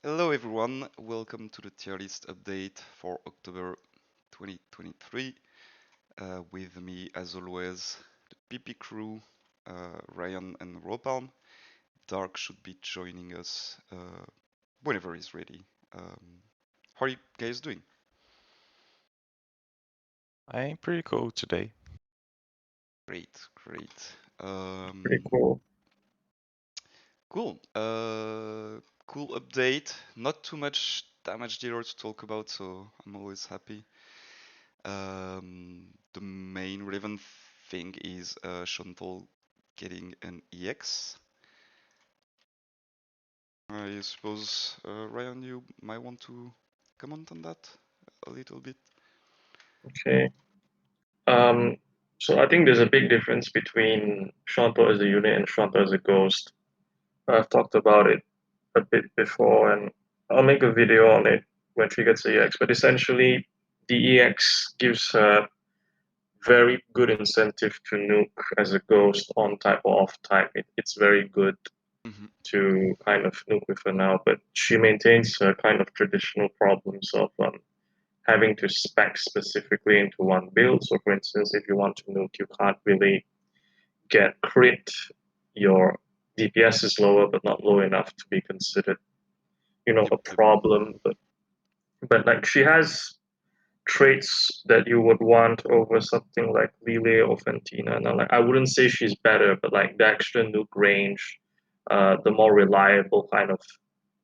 Hello everyone, welcome to the tier list update for October 2023. With me, as always, the Peepee crew, Rion and Ropalme. Dark should be joining us whenever he's ready. How are you guys doing? I'm pretty cool today. Great, great. Pretty cool. Cool. Cool update. Not too much damage dealer to talk about, so I'm always happy. The main relevant thing is Chantal getting an EX. I suppose, Ryan, you might want to comment on that a little bit. Okay. Um, so I think there's a big difference between Shanto as a unit and Shanto as a ghost. I've talked about it a bit before, and I'll make a video on it when she gets the EX. But essentially, the EX gives her very good incentive to nuke as a ghost on type or off type. It's very good Mm-hmm. to kind of nuke with her now, but she maintains her kind of traditional problems of having to spec specifically into one build. So, for instance, if you want to nuke, you can't really get crit. Your DPS is lower, but not low enough to be considered, Yep, a yep. problem. But like she has traits that you would want over something like Lele or Fantina. Now, like I wouldn't say she's better, but like the extra nuke range, the more reliable kind of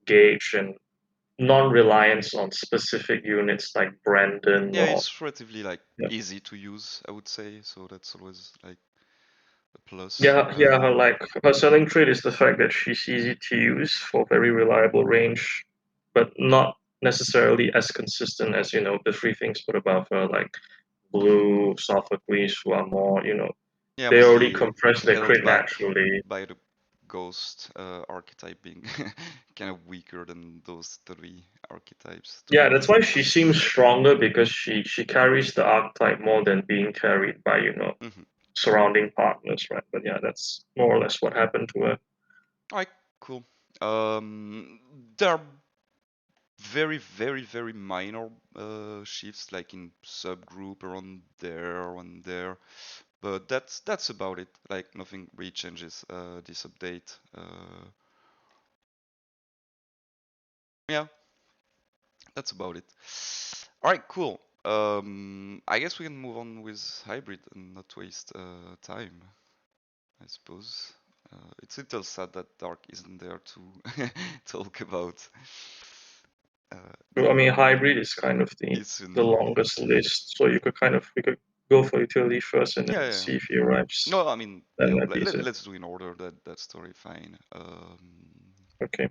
gauge and non-reliance on specific units like Brandon Yeah, or it's relatively like yeah. easy to use, I would say, so that's always like a plus. Yeah, her selling trait is the fact that she's easy to use for very reliable range, but not necessarily as consistent as the three things put above her, like Blue, Sophocles, who are more, Yeah, they already mostly compress their held crit back naturally. by the ghost archetype being kind of weaker than those three archetypes, to be Yeah, that's honest. why she seems stronger because she carries the archetype more than being carried by, Mm-hmm. surrounding partners, right? But yeah, that's more or less what happened to her. Alright, cool. There are very, very, very minor shifts, like in subgroup around there and there, but that's about it. Like nothing really changes this update. Yeah, that's about it. All right, cool. I guess we can move on with hybrid and not waste time, I suppose. It's a little sad that Dark isn't there to talk about So, I the mean, hybrid is kind of it's the in longest list, so we could go for utility first and yeah, then yeah. see if he arrives. No, I mean, That yeah, might be it. let's do in order. That's totally fine. Okay.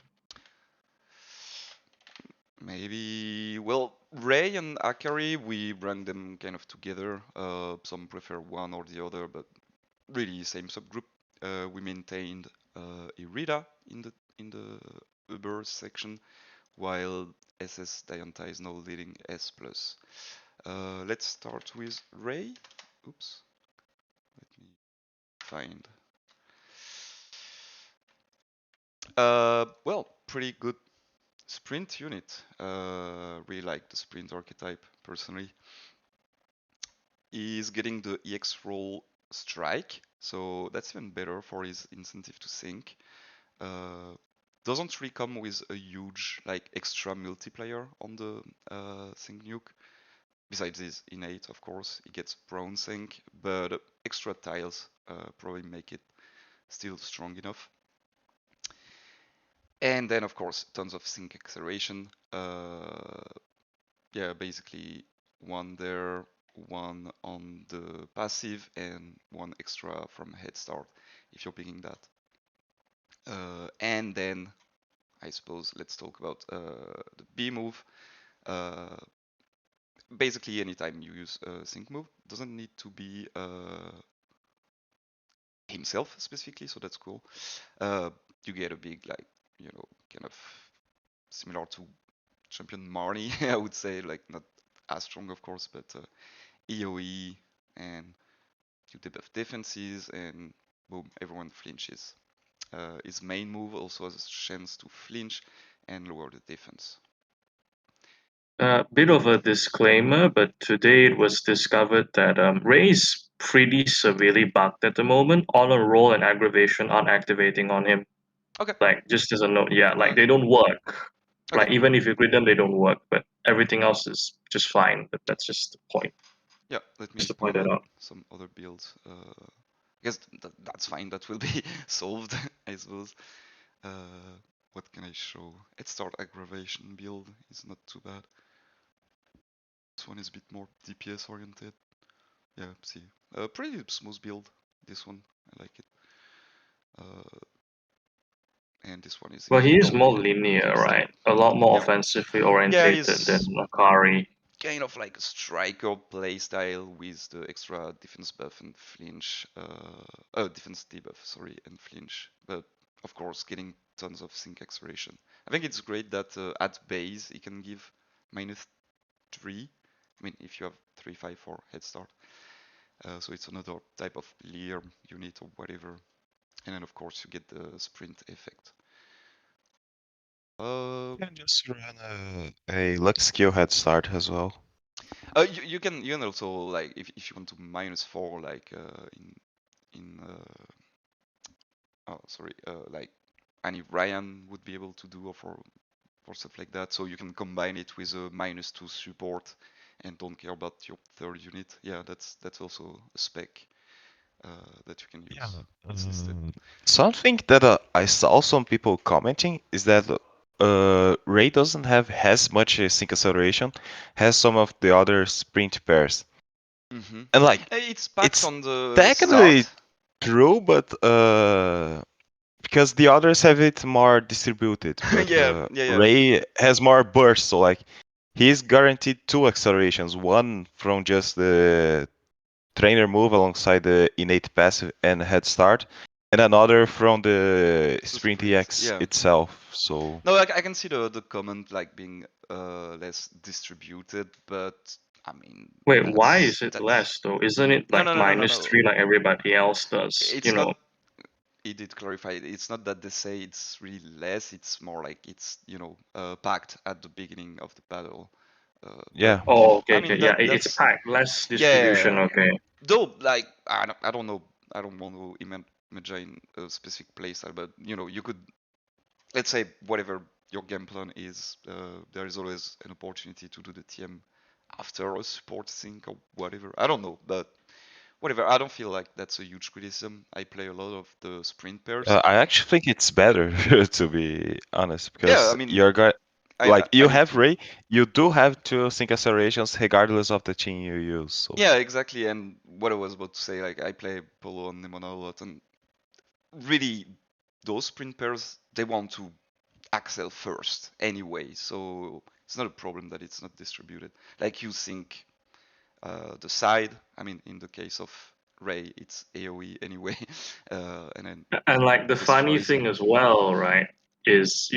Maybe, well, Ray and Akari, we rank them kind of together. Some prefer one or the other, but really same subgroup. We maintained Irida in the Uber section, while SS Dianta is now leading S plus. Let's start with Ray. Oops, let me find. Well, pretty good sprint unit. Really like the sprint archetype personally. He's getting the EX roll strike, so that's even better for his incentive to sync. Uh, doesn't really come with a huge like extra multiplier on the sync nuke. Besides his innate, of course, he gets brown sync, but extra tiles probably make it still strong enough. And then, of course, tons of sync acceleration. Yeah, basically one there, one on the passive, and one extra from head start if you're picking that. And then I suppose let's talk about the B move. Uh, Basically, anytime you use a sync move, doesn't need to be himself specifically, so that's cool. You get a big like kind of similar to champion Marnie, I would say, like not as strong of course, but EOE and you debuff defenses and boom, everyone flinches. His main move also has a chance to flinch and lower the defense. Bit of a disclaimer, but today it was discovered that Ray is pretty severely bugged at the moment. Honor roll and aggravation aren't activating on him. Okay. Like, just as a note, yeah, like Uh, they don't work. okay. Like, even if you grid them, they don't work, but everything else is just fine. But that's just the point. Yeah, let me Just to point point that out out. some other builds. I guess that's fine. That will be solved, I suppose. What can I show? Head start aggravation build is not too bad. This one is a bit more DPS oriented. Yeah, see, pretty smooth build. This one, I like it. And this one is Well, if you he is don't more really linear, use the right? A lot more yeah offensively yeah orientated than he's Akari. kind of like a striker playstyle with the extra defense buff and flinch, defense debuff, sorry, and flinch. But of course, getting tons of sync acceleration. I think it's great that at base he can give -3. I mean, if you have 3-5-4 head start, so it's another type of leer unit or whatever. And then of course you get the sprint effect. You can just run a luck skill head start as well. You can also like if you want to -4 like in oh sorry like any Rion would be able to do or for stuff like that. So you can combine it with a -2 support and don't care about your third unit. Yeah, that's also a spec that you can use. Yeah. Instead. Something that I saw some people commenting is that Ray doesn't have as much sync acceleration as some of the other sprint pairs. Mm-hmm. And like It's packed it's on the technically start. true, but because the others have it more distributed, but Yeah. Ray has more bursts, so like he's guaranteed 2 accelerations, one from just the trainer move alongside the innate passive and head start, and another from the The sprint sprint, EX yeah. itself. So No, I can see the comment like being less distributed, but I mean Wait, why that's is it that. less though? Isn't it like No. -3 like everybody else does? It's not. He did clarify it. It's not that they say it's really less. It's more like it's packed at the beginning of the battle. But yeah, Oh, okay, I okay, mean yeah, it's that's packed, less distribution. yeah. Okay. Though like I don't know. I don't want to imagine a specific playstyle, but you could, let's say, whatever your game plan is, there is always an opportunity to do the TM after a support sync or whatever. I don't know, but whatever. I don't feel like that's a huge criticism. I play a lot of the sprint pairs. I actually think it's better to be honest, Yeah, I because mean, you're going I like you mean, have Ray, you do have 2 sync accelerations regardless of the team you use. So yeah, exactly. And what I was about to say, like I play Polo and Nemona a lot, and really, those sprint pairs they want to Axel first anyway, so it's not a problem that it's not distributed. Like you sync the side. I mean, in the case of Ray, it's AOE anyway, and then it And like the funny destroys thing you. as well, right, is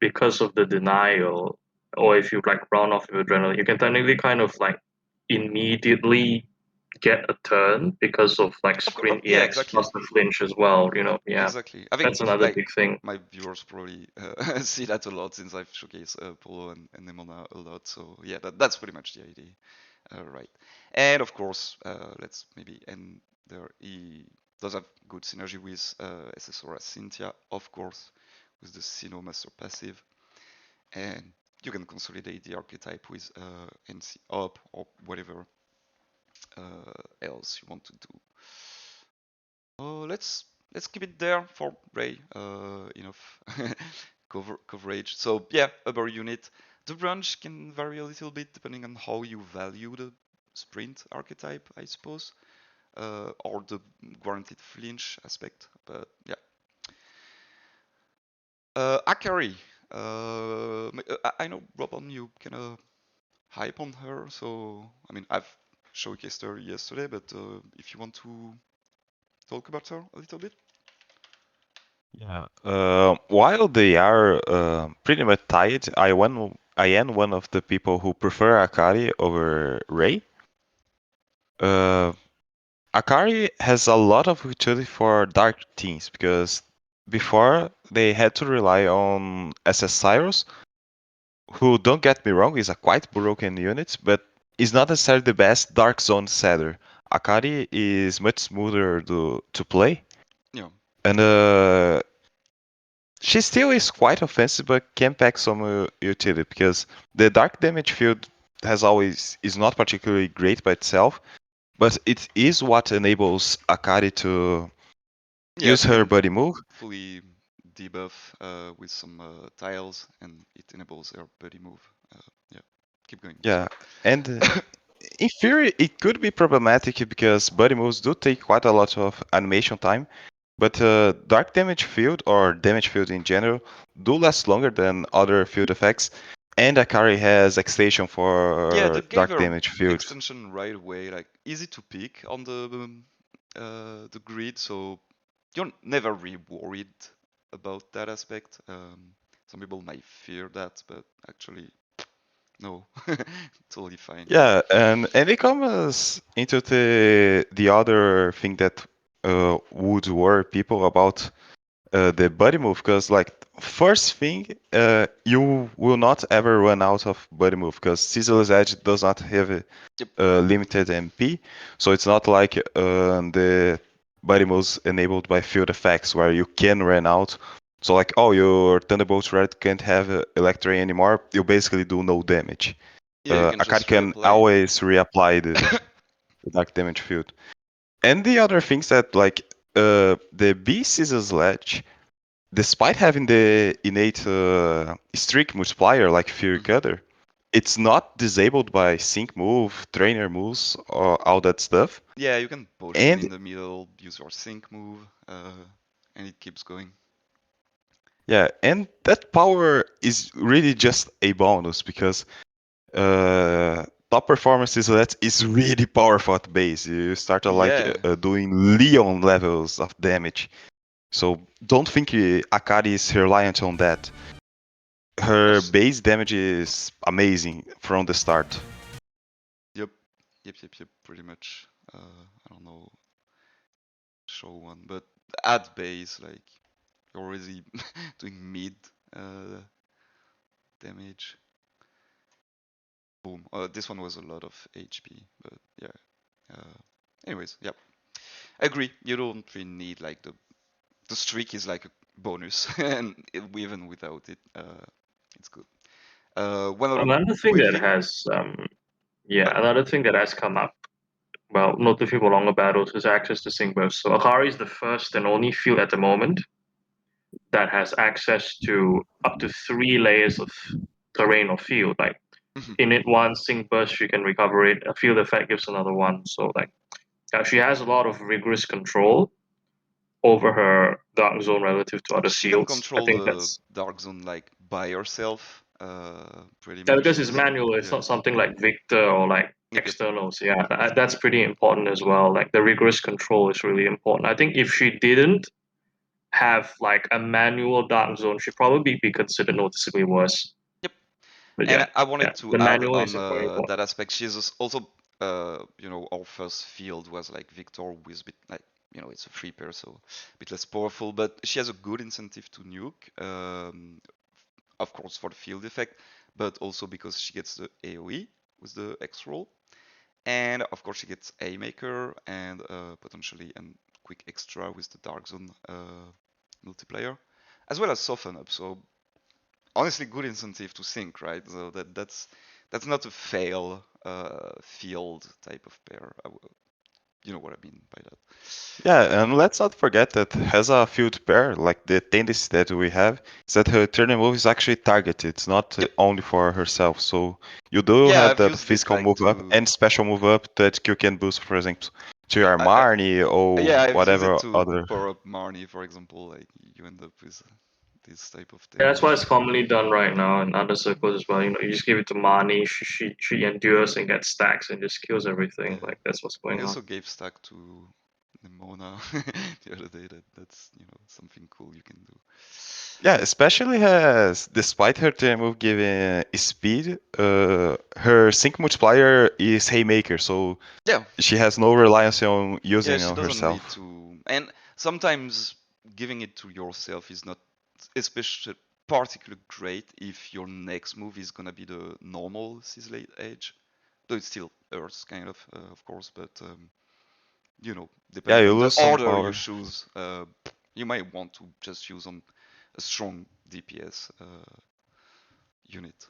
because of the denial, or if you like run off with adrenaline, you can technically kind of like immediately get a turn because of like Of course, sprint yeah, EX exactly, plus the flinch as well. Yeah, exactly. I think that's another like big thing. my viewers probably see that a lot since I've showcased Polo and Nemona a lot. So yeah, that's pretty much the idea. Right. And of course, let's maybe end there. He does have good synergy with SSORA Cynthia, of course, with the Sino Master passive. And you can consolidate the archetype with NC up or whatever else you want to do. Let's keep it there for Ray. Enough coverage. So yeah, upper unit. The range can vary a little bit depending on how you value the sprint archetype, I suppose, or the guaranteed flinch aspect. But yeah, Akari. I know Ropalme, you kind of hype on her, so I mean I've showcased her yesterday, but if you want to talk about her a little bit. yeah, while they are pretty much tied, I am one of the people who prefer Akari over Ray. Uh, Akari has a lot of utility for dark teams because before they had to rely on SS Cyrus, who, don't get me wrong, is a quite broken unit, but is not necessarily the best Dark Zone setter. Akari is much smoother to play, Yeah. and she still is quite offensive, but can pack some utility because the dark damage field is not particularly great by itself, but it is what enables Akari to Yeah, use she her can buddy move. fully debuff with some tiles, and it enables her buddy move. Yeah, keep going. Yeah, Sorry. and in theory, it could be problematic because buddy moves do take quite a lot of animation time, but dark damage field or damage field in general do last longer than other field effects, and Akari has extension Yeah, for they gave dark her damage field. extension right away, like easy to pick on the grid, so you're never really worried about that aspect. Some people might fear that, but actually, no, totally fine. Yeah, and it comes into the other thing that would worry people about the buddy move, because like first thing, you will not ever run out of buddy move because Scissor's Edge does not have a Yep. limited MP, so it's not like the buddy moves enabled by field effects where you can run out. So like, oh, your Thunderbolt Red can't have Electro anymore. You basically do no damage. Yeah, you can Akari just can reapply it. always reapply the dark damage field. And the other things that like the B Scissors Ledge, despite having the innate streak multiplier like Fury Mhm. Cutter, it's not disabled by sync move, trainer moves, or all that stuff. Yeah, you can potion And in the middle, use your sync move, and it keeps going. yeah, and that power is really just a bonus because top performance is really powerful at base. You start like Yeah, doing Leon levels of damage. So don't think Akari is reliant on that. Her yes, base damage is amazing from the start. yep, yep, pretty much. I don't know, show one, but at base, like you're already doing mid uh, damage. Boom. This one was a lot of HP, but yeah. Anyways, yeah, I agree. You don't really need like the streak is like a bonus, and even without it, it's good. One other Another thing quick that thing. has Uh, another thing that has come up, well, notably for longer battles, is access to sync burst. So Akari is the first and only field at the moment that has access to up to 3 layers of terrain or field. Like mhm. in it one sync burst, you can recover it. A field effect gives another one. So like she has a lot of rigorous control over her dark zone relative to other She can fields. I control think the that's dark zone like by herself, pretty yeah, much. because it's manual. It's Yeah, not something like Victor or like yep. externals. Yeah, that's pretty important as well. Like the rigorous control is really important. I think if she didn't have like a manual dark zone, she'd probably be considered noticeably worse. Yep. But And yeah, I yeah, wanted to the add manual is on very that important. aspect. She's also, our first field was like Victor, who is a bit like, it's a free pair, so a bit less powerful, but she has a good incentive to nuke, of course, for the field effect, but also because she gets the AoE with the X roll. And of course, she gets A Maker and potentially a quick extra with the Dark Zone multiplier, as well as Soften Up. So honestly, good incentive to sync, right? So that's not a fail field type of pair. You know what I mean by that. Yeah, and let's not forget that as a field pair, like the tendency that we have is that her turn move is actually targeted. It's not Yep. only for herself. So you do Yeah, have I've that used it physical like move up to. and special move up that you can boost, for example, to your I, Marnie or yeah, I've used it whatever to other. power up Marnie, for example. Like you end up with this type of Yeah, that's why damage. it's commonly done right now in other circles as well. You know, you just give it to Mani, she endures and gets stacks and just kills everything. Yeah. Like that's what's going I on. also gave stack to Nemona the other day. That's something cool you can do. Yeah, especially as despite her turn move giving speed, her sync multiplier is Haymaker, so Yeah, she has no reliance on yeah, using she on doesn't need herself. to. And sometimes giving it to yourself is not especially particularly great if your next move is gonna be the normal Sizzle Edge. Though it still hurts, kind of course, but you know, Yeah, depending you on the lose some order you power. choose, you might want to just use on a strong DPS unit.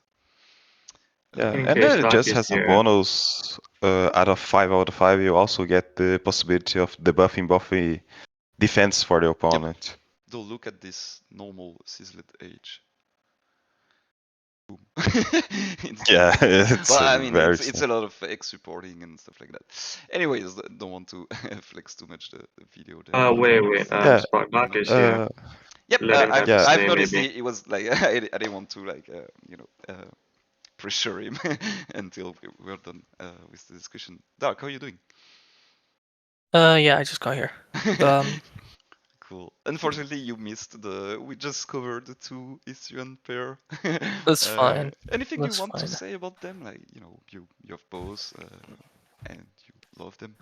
Yeah, In and case then it Dark just is has a here. bonus out of 5. You also get the possibility of debuffing buffy defense for the Yep. opponent. Though look at this normal Sizzlet Age. Boom. It's Yeah, just it's well, I mean, very it's a lot of X supporting and stuff like that. Anyways, don't want to flex too much the video there. Wait. yeah. Spark Dark is here. Uh, Yep, Let him have yeah. his I've say noticed maybe. it was like I didn't want to like pressure him until we're done with the discussion. Dark, how are you doing? Yeah, I just got here. Cool. Unfortunately, you missed the. We just covered the two Isuan pair. That's fine. Anything you That's want to fine. say about them? Like, you have both, and you love them.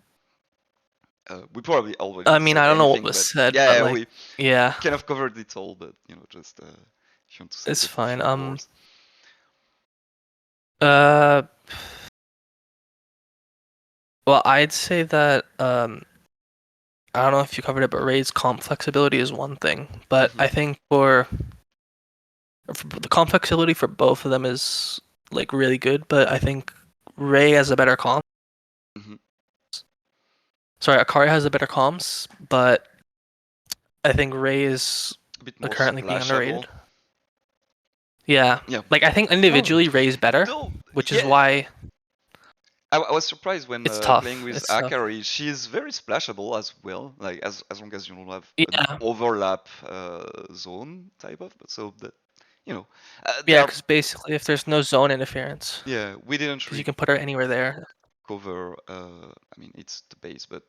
We probably already I mean, said I don't know what anything, was but said, but yeah, like, we yeah, kind of covered it all. But just if you want to say it's a fine. few words. Uh, well, I'd say that I don't know if you covered it, but Ray's comp flexibility is one thing, but I think for the comp flexibility for both of them is like really good, but I think Ray has a better comp. Mhm. Sorry, Akari has a better comps, but I think Ray is A bit more currently being splashable. underrated. Yeah, Yeah. like I think individually Ray's better, Though, which is yeah, why I was surprised when it's playing tough. with It's tough. Akari. She is very splashable as well. Like as long as you don't have an Yeah, overlap zone type of. So that they yeah, are. because basically, if there's no zone interference, Yeah, we didn't because you really can put her anywhere there. cover. I mean, it's the base, but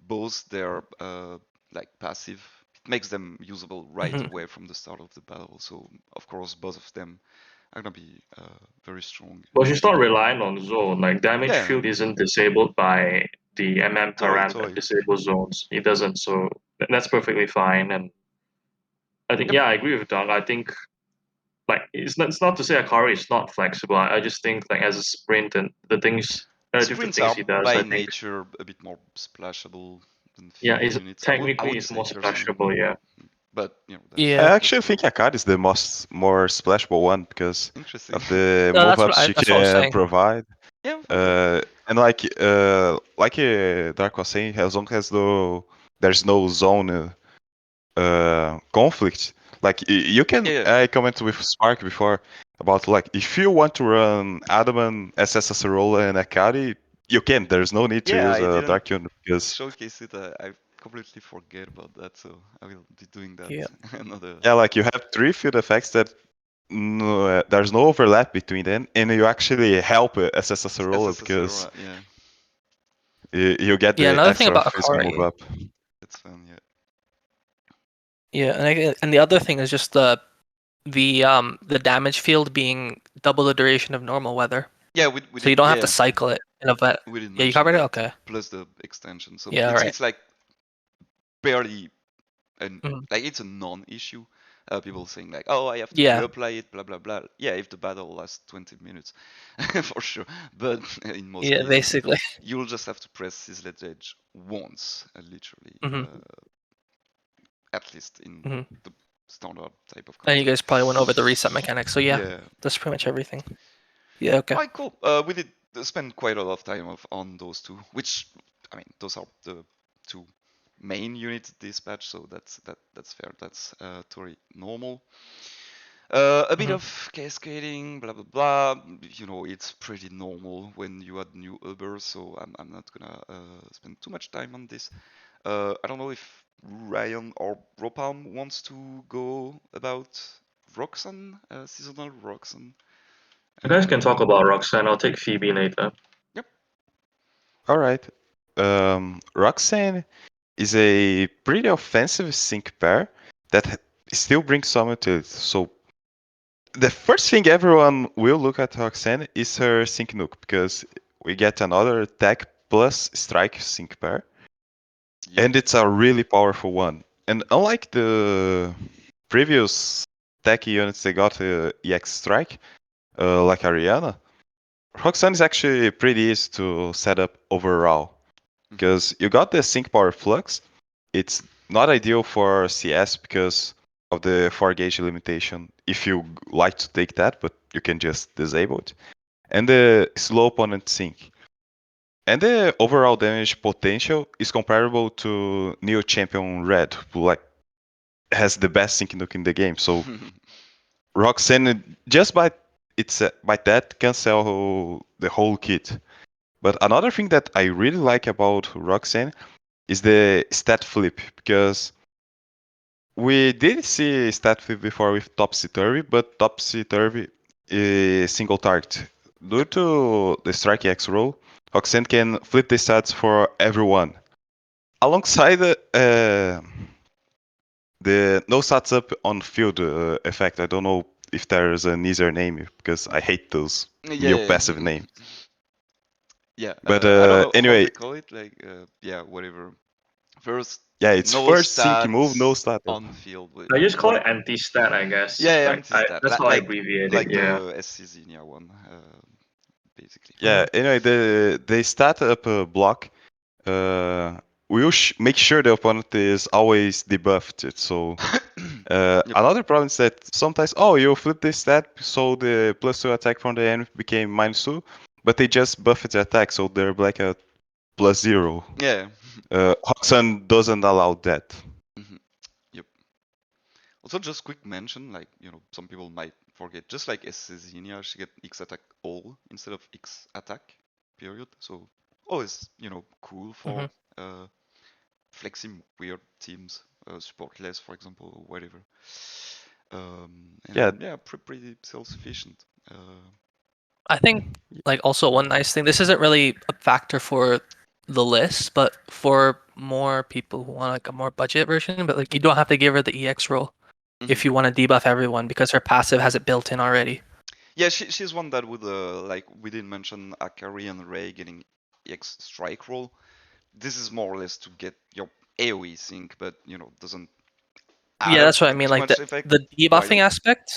both their like passive. It makes them usable right Hmm. away from the start of the battle. So of course, both of them are gonna be very strong. But she's not relying on zone. Like damage Yeah, field isn't disabled by the param that totally. disables zones. It doesn't, so that's perfectly fine. And I think Yep. I agree with Doug. I think like it's not to say Akari is not flexible. I just think like as a sprint and the things different Sprints things are he does, by I think nature a bit more splashable than yeah, field is units. I technically would is say more personally, splashable, yeah. but I Yeah, that's actually think Akad is the more splashable one because interesting. of the no, move ups she that's what I was can saying. provide. Yeah, okay. And like Dark was saying, as long as there's no zone conflict, like you can. Yeah, I commented with Spark before about like if you want to run Adaman, SS Acerola, and Akari, you can. There's no need to yeah. use I a didn't Dark Unit because showcase it. I completely forget about that, so I will be doing that Yeah, another. yeah, like you have 3 field effects that there's no overlap between them, and you actually help SS Acerola because SSSR, yeah, you get yeah. the Another thing extra about physical move Akari, up. it's fun. Yeah, yeah, and the other thing is just the damage field being double the duration of normal weather, yeah. We so you did. don't have to Yeah, cycle it in a vet. we did Yeah, you mention covered it. that Okay. plus the extension. So Yeah. Right. it's like barely and Mhm. like it's a non-issue. People saying like, "Oh, I have to Yeah. reapply it," blah blah blah. Yeah, if the battle lasts 20 minutes, for sure. But in most Yeah. cases, Basically. you'll just have to press Sizzlet Edge once, literally, Hmm. at least in Hmm. the standard type of And you conflict. guys probably went over the reset mechanics. So yeah, Yeah. that's pretty much everything. Yeah. Okay. Alright, cool. We did spend quite a lot of time on those two, which I mean, those are the two main units dispatch, so that's fair. That's totally normal. A bit Hmm. of cascading, blah blah blah. It's pretty normal when you add new Ubers, so I'm not gonna spend too much time on this. I don't know if Ryan or Ropalme wants to go about Roxanne, seasonal Roxanne. You guys can talk Uh, about Roxanne. I'll take Phoebe later. yep. All right. Roxanne is a pretty offensive sync pair that still brings some utility. So the first thing everyone will look at Roxanne is her sync nuke because we get another attack plus strike sync pair, Yep. and it's a really powerful one. And unlike the previous techie units they got EX Strike, like Ariana, Roxanne is actually pretty easy to set up overall. Because you got the sync power flux. It's not ideal for CS because of the 4 gauge limitation. If you like to take that, but you can just disable it. And the slow opponent sync. And the overall damage potential is comparable to Neo Champion Red, who like has the best sync nuke in the game. So Roxanne just by that can sell the whole kit. But another thing that I really like about Roxanne is the stat flip, because we did see stat flip before with Topsy Turvy, but Topsy Turvy is single target. Due to the Strike X rule, Roxanne can flip the stats for everyone. Alongside the no stats up on field effect. I don't know if there's an easier name because I hate those neo Yeah. passive names. Yeah. But I don't know how anyway, they call it. Like, yeah, whatever. First, yeah, it's no first sync move, no stats stat up. on field. I just call What? it anti-stat, I guess. Yeah, Like anti-stat. that's how I abbreviate it. Like Yeah. the SC Xenia one, basically. Yeah. Anyway, the stat up block will make sure the opponent is always debuffed. So Yep. another problem is that sometimes, you flip this stat, so the +2 attack from the enemy became -2, but they just buffed the attack, so they're like a +0. Yeah. Hoxan doesn't allow that. Yep. Also, just quick mention, like, some people might forget, just like Xenia, she get X attack all instead of X attack, period. So, always, cool for flexing weird teams, supportless, for example, or whatever. Yeah. And yeah, pretty self-sufficient. I think like also one nice thing. This isn't really a factor for the list, but for more people who want like a more budget version, but like you don't have to give her the EX role if you want to debuff everyone because her passive has it built in already. Yeah, she's one that would like we didn't mention Akari and Ray getting EX strike roll. This is more or less to get your AoE sync, but doesn't add Yeah, up that's what I mean. too Like much effect. the debuffing While aspect.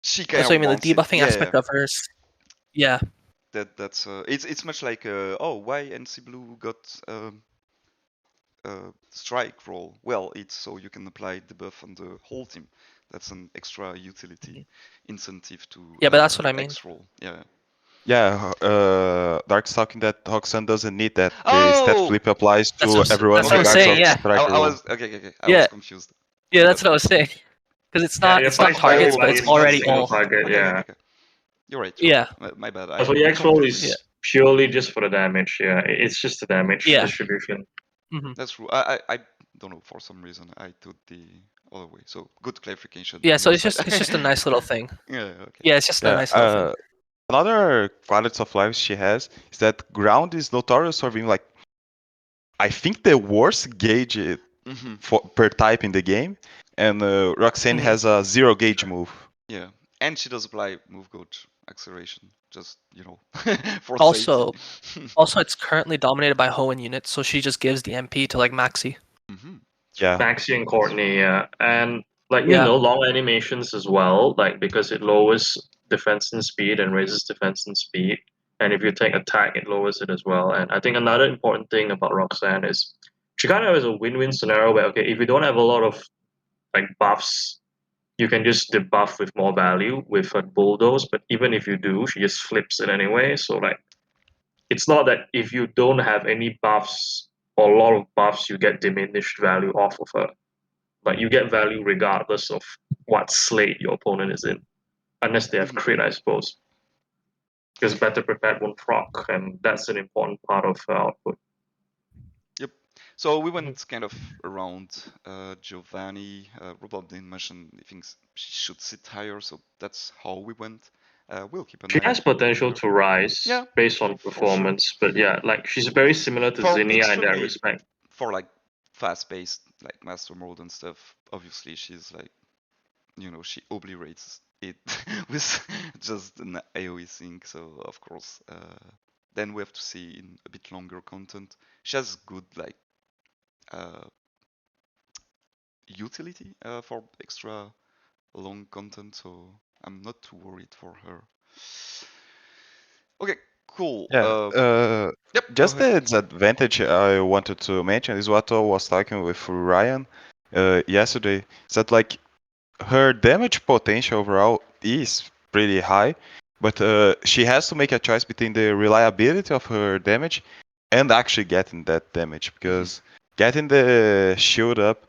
she kind That's what I of mean. The wants it. debuffing Yeah, aspect of hers. Yeah. that's it's much like why NC Blue got strike roll. Well, it's so you can apply the buff on the whole team. That's an extra utility incentive to Yeah, but that's what I mean. X roll. Yeah. Yeah, Dark's talking that Hoxan doesn't need that. The stat Oh, flip applies to everyone that's what I'm regardless saying. of Yeah. strike I rule. was okay. I was Yeah. confused. Yeah, My that's bad. what I was saying. Because it's Yeah, not it it's not applies to targets, but everybody. it's It's not already single all. target. Yeah. You're right. Yeah. My bad. So the I X roll confused. Yeah. is purely just for the damage. Yeah, it's just the damage Yeah. distribution. That's true. I don't know, for some reason I took the other way. So good clarification Yeah, from so your it's side. just a nice little thing. Yeah. Okay. Yeah, it's just a Yeah, nice little thing. another quality of life she has is that ground is notorious for being like, I think the worst gauge per type in the game, and Roxanne has a 0 gauge move. Yeah, and she does apply move gauge acceleration, just for safety. Also, it's currently dominated by Hoenn units, so she just gives the MP to like Maxi. Yeah. Maxi and Courtney, yeah. And Yeah. long animations as well, like because it lowers defense and speed and raises defense and speed. And if you take attack, it lowers it as well. And I think another important thing about Roxanne is she kind of has a win-win scenario where, okay, if you don't have a lot of like buffs, you can just debuff with more value with a bulldoze. But even if you do, she just flips it anyway. So like, it's not that if you don't have any buffs or a lot of buffs, you get diminished value off of her. But you get value regardless of what slate your opponent is in, unless they have crit, I suppose. Because better prepared won't proc, and that's an important part of her output. Yep. So we went kind of around Giovanni. Ropalme didn't mention he thinks she should sit higher, so that's how we went. We'll keep an She eye has out. potential to rise Yeah, based on for sure. performance, but yeah, like she's very similar to For Zinnia in that extremely respect. for like fast-paced like master mode and stuff. Obviously, she's like she obliterates it with just an AoE sync. So of course, then we have to see in a bit longer content. She has good like utility for extra long content, so I'm not too worried for her. Okay, cool. Yeah. Yep, go Just ahead. the disadvantage I wanted to mention is what I was talking with Ryan yesterday. Is that like her damage potential overall is pretty high, but she has to make a choice between the reliability of her damage and actually getting that damage, because getting the shield up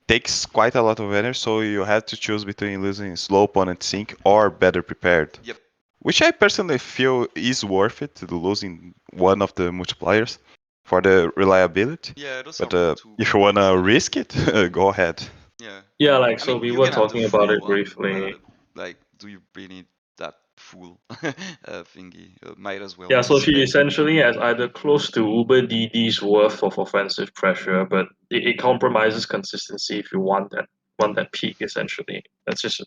takes quite a lot of energy, so you have to choose between losing slow opponent sync or better prepared. Yep. Which I personally feel is worth it, losing one of the multipliers for the reliability. Yeah, those But are two if you wanna risk it, go ahead. Yeah. Yeah, like I so mean, we you were can have the talking about full it one, briefly. but like, do you really need that full thingy? Might as well Yeah, so she spend. essentially has either close to Uber DD's worth of offensive pressure, but it compromises consistency if you want that peak essentially. That's just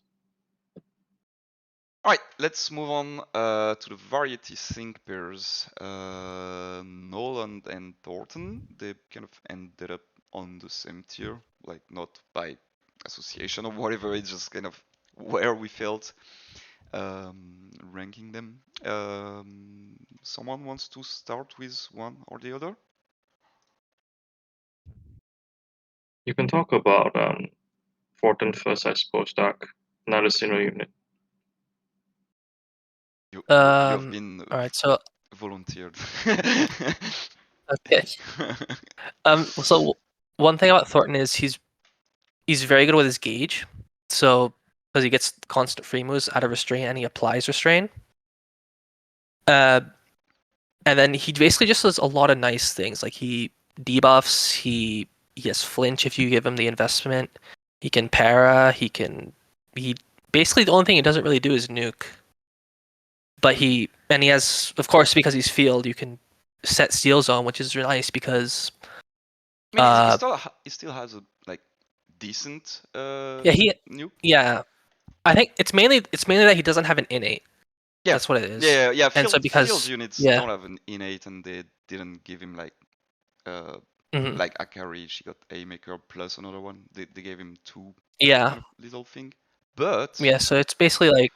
All right, let's move on to the variety sync pairs. Nolan and Thornton, they kind of ended up on the same tier, like not by association or whatever. It's just kind of where we felt ranking them. Someone wants to start with one or the other? you can talk about Fortin first, I suppose, Dark. Not a single unit. You have been All right. So volunteered. okay. So one thing about Thornton is he's very good with his gauge. So because he gets constant free moves out of restrain and he applies restrain. And then he basically just does a lot of nice things. Like he debuffs, he has flinch if you give him the investment. He can para, he basically the only thing he doesn't really do is nuke. But he has, of course, because he's field, you can set steal zone, which is really nice because I mean, he still has a like decent nuke. yeah. I think it's mainly that he doesn't have an innate. Yeah, That's what it is. yeah. And so Field because units don't have an innate, and they didn't give him like like Akari. She got A maker plus another one. They gave him two yeah. kind of little thing, but Yeah, so it's basically like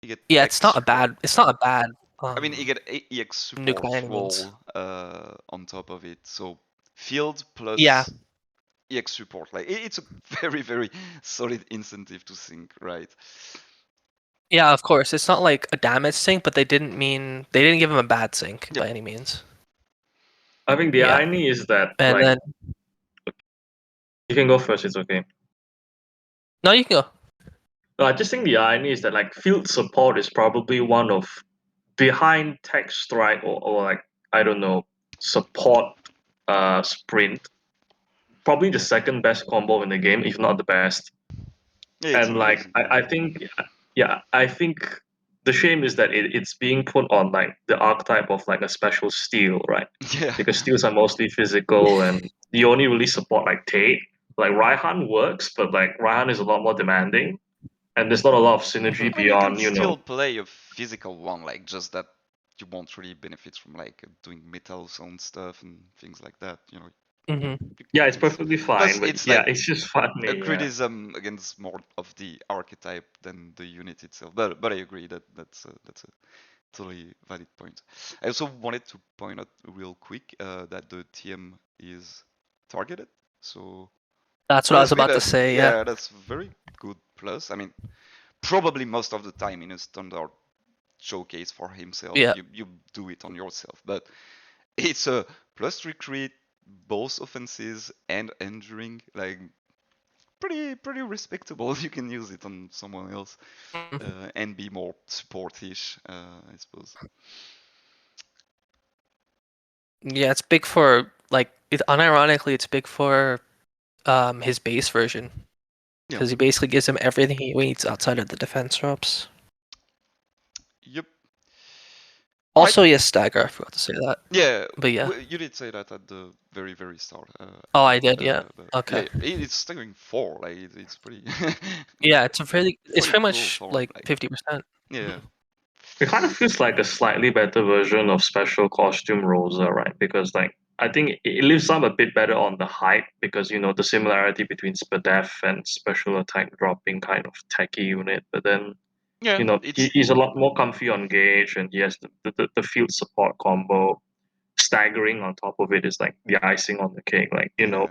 he get it's not a bad I mean, he get EX nuke support by any means. wall on top of it. So field plus Yeah. EX support, like it's a very solid incentive to sync, right? Yeah, of course. It's not like a damage sync, but they didn't give him a bad sync Yep. by any means. I think the irony is that And like then you can go first, it's okay. no, you can go. No, I just think the irony is that like field support is probably one of behind tech strike or like I don't know support sprint, probably the second best combo in the game, if not the best. Yeah, it's And like amazing. I think I think the shame is that it's being put on like the archetype of like a special steel, right? Yeah. Because steels are mostly physical and you only really support like Tate. Like Raihan works, but like Raihan is a lot more demanding and there's not a lot of synergy I mean, you can beyond, still play a physical one, like just that you won't really benefit from like doing metal sound stuff and things like that. You know. Yeah, it's perfectly Plus, fine, but it's yeah, like it's just a funny. Yeah. criticism against more of the archetype than the unit itself. But I agree that that's a totally valid point. I also wanted to point out real quick that the TM is targeted. So That's what I was about to say, yeah. that's very good plus. I mean, probably most of the time in a standard showcase for himself, Yeah. you do it on yourself, but it's a plus 3 crit, both offenses and enduring, like pretty respectable. You can use it on someone else and be more support-ish, I suppose. Yeah, it's big for like unironically it's big for his base version. Because he basically gives him everything he needs outside of the defense drops. Yep. Also, he has stagger. I forgot to say that. Yeah, but yeah. You did say that at the very start. Oh, I did. Yeah. Okay. Yeah, it's staggering 4. Like it's pretty. Yeah, it's pretty cool much for, like 50%. Yeah. It kind of feels like a slightly better version of special costume Rosa, right? Because like I think it lives up a bit better on the hype because the similarity between Spadef and special attack dropping kind of techie unit, but then Yeah, it's he's a lot more comfy on gauge, and he has the field support combo. Staggering on top of it is like the icing on the cake. Like yeah. Yeah.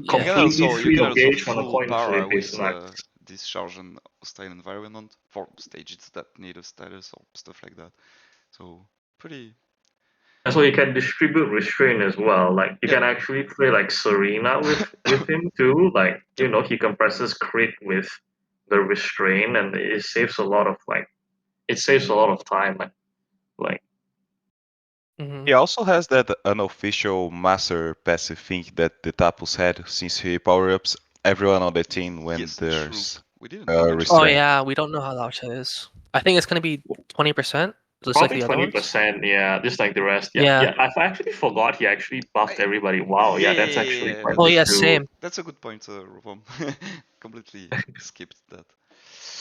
completely You free can of also gauge on a full coin para flip is with like discharge and hostile environment for stages that need a status or stuff like that. So pretty. so you can distribute restraint as well. Like you Yep. can actually play like Serena with him too. Like Yep. he compresses crit with the restraint, and it saves a lot of time. Like Mhm. He also has that unofficial master passive thing that the Tapus had since he power ups everyone on the team when Yes, true. there's We didn't mention Oh that. restraint. yeah, we don't know how large that is. I think it's gonna be 20%, just like probably the other ones. 20%. Yeah, just like the rest. Yeah, Yeah. yeah. I actually forgot he actually buffed I, everybody. Wow. Yeah, that's actually yeah, quite Oh big yeah, too. same. that's a good point, Ropalme. Completely skipped that.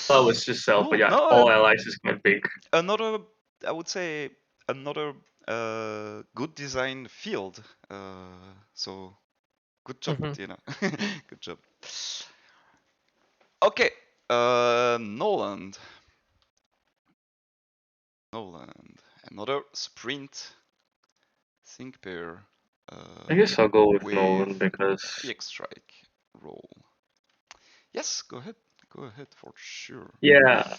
That was just self, but Cool. yeah, No, all allies is quite big. another, I would say, another good design field. So good job, Mhm. Tina. Good job. Okay, Noland. Noland. Another sprint sync pair. I guess I'll go with With Nolan because EX Strike roll. Yes, go ahead. Go ahead for sure. yeah.